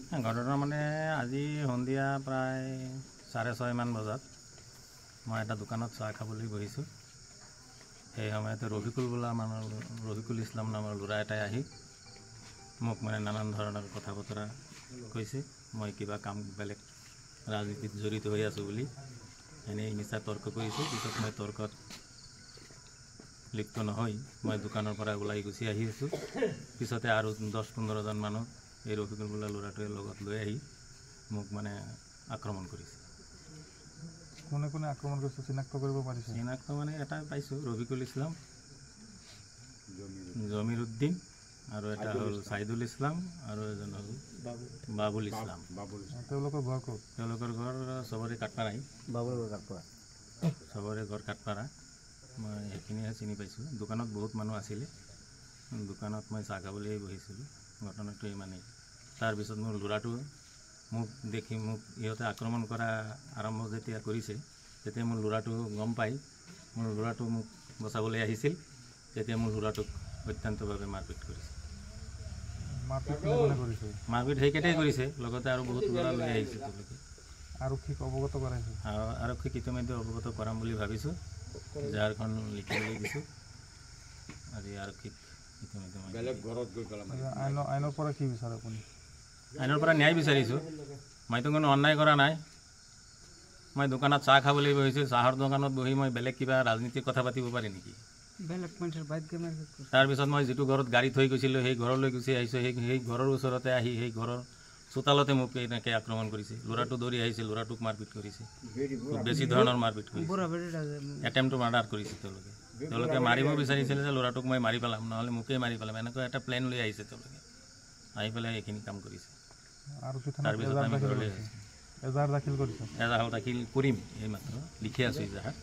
ঘটনা মানে আজি সন্ধিয়া প্ৰায় 6:30 মান বজাত মই এটা দোকানত চাহ খাবলৈ বহিছোঁ। সেই সময়তে ৰফিকুল ইছলাম নামৰ ল'ৰা এটাই আহি মোক মানে নানান ধৰণৰ কথা বতৰা কৈছে। মই কিবা কাম বেলেগ ৰাজনীতিত জড়িত হৈ আছোঁ বুলি এনেই মিছা তৰ্ক কৰিছোঁ। পিছত মই তৰ্কত লিপ্ত নহয় মই দোকানৰ পৰা ওলাই গুচি আহি আছোঁ। পিছতে আৰু 10-15জন মানুহ এই ৰফিকুল বোলা ল'ৰাটোৱে লগত লৈ আহি মোক মানে আক্ৰমণ কৰিছে। কোনে কোনে আক্ৰমণ কৰিছে চিনাক্ত কৰিব পাৰিছে? চিনাক্ত মানে এটা পাইছোঁ, ৰফিকুল ইছলাম, জমিৰ উদ্দিন, আৰু এটা হ'ল ছাইদুল ইছলাম, আৰু এজন হ'ল বাবুল ইছলাম। তেওঁলোকৰ ঘৰ ক'ত? তেওঁলোকৰ ঘৰ চবৰে কাঠপাৰাই। চবৰে ঘৰ কাঠপাৰা। মই সেইখিনিহে চিনি পাইছোঁ। দোকানত বহুত মানুহ আছিলে। দোকানত মই চাহ খাবলৈ বহিছিলোঁ। ঘটনাটো ইমানেই। তাৰপিছত মোৰ ল'ৰাটো মোক দেখি ইহঁতে আক্ৰমণ কৰা আৰম্ভ যেতিয়া কৰিছে তেতিয়া মোৰ ল'ৰাটো গম পাই মোৰ ল'ৰাটো মোক বচাবলৈ আহিছিল। তেতিয়া মোৰ ল'ৰাটোক অত্যন্তভাৱে মাৰপিট কৰিছে। মাৰপিট সেইকেইটাই কৰিছে, লগতে আৰু বহুত ল'ৰা লৈ আহিছে। তেওঁলোকে আৰক্ষীক অৱগত কৰাইছে? আৰক্ষীক ইতিমধ্যে অৱগত কৰাম বুলি ভাবিছোঁ। জাৰখন লিখিবলৈ দিছোঁ। আজি আৰক্ষীক ইতিমধ্যে আইনৰ পৰা কি বিচাৰে আপুনি? আইনৰ পৰা ন্যায় বিচাৰিছোঁ। মইতো কোনো অন্যায় কৰা নাই। মই দোকানত চাহ খাবলৈ বহিছোঁ। চাহৰ দোকানত বহি মই বেলেগ কিবা ৰাজনীতিৰ কথা পাতিব পাৰি নেকি? তাৰপিছত মই যিটো ঘৰত গাড়ী থৈ গৈছিলোঁ সেই ঘৰলৈ গুচি আহিছোঁ। সেই ঘৰৰ ওচৰতে আহি সেই ঘৰৰ চোতালতে মোক এনেকৈ আক্ৰমণ কৰিছে। ল'ৰাটো দৌৰি আহিছে, ল'ৰাটোক মাৰপিট কৰিছে। খুব বেছি ধৰণৰ মাৰপিট কৰিছে। এটেম্পটো মাৰ্ডাৰ কৰিছে তেওঁলোকে মাৰিব বিচাৰিছিলে যে ল'ৰাটোক মই মাৰি পেলাম, নহ'লে মোকেই মাৰি পেলাম, এনেকুৱা এটা প্লেন লৈ আহিছে। তেওঁলোকে আহি পেলাই এইখিনি কাম কৰিছে। তাৰপিছত আমি ঘৰলৈ আহিছোঁ। এজাহাৰ দাখিল কৰিম এইমাত্ৰ লিখি আছোঁ এজাহাৰ।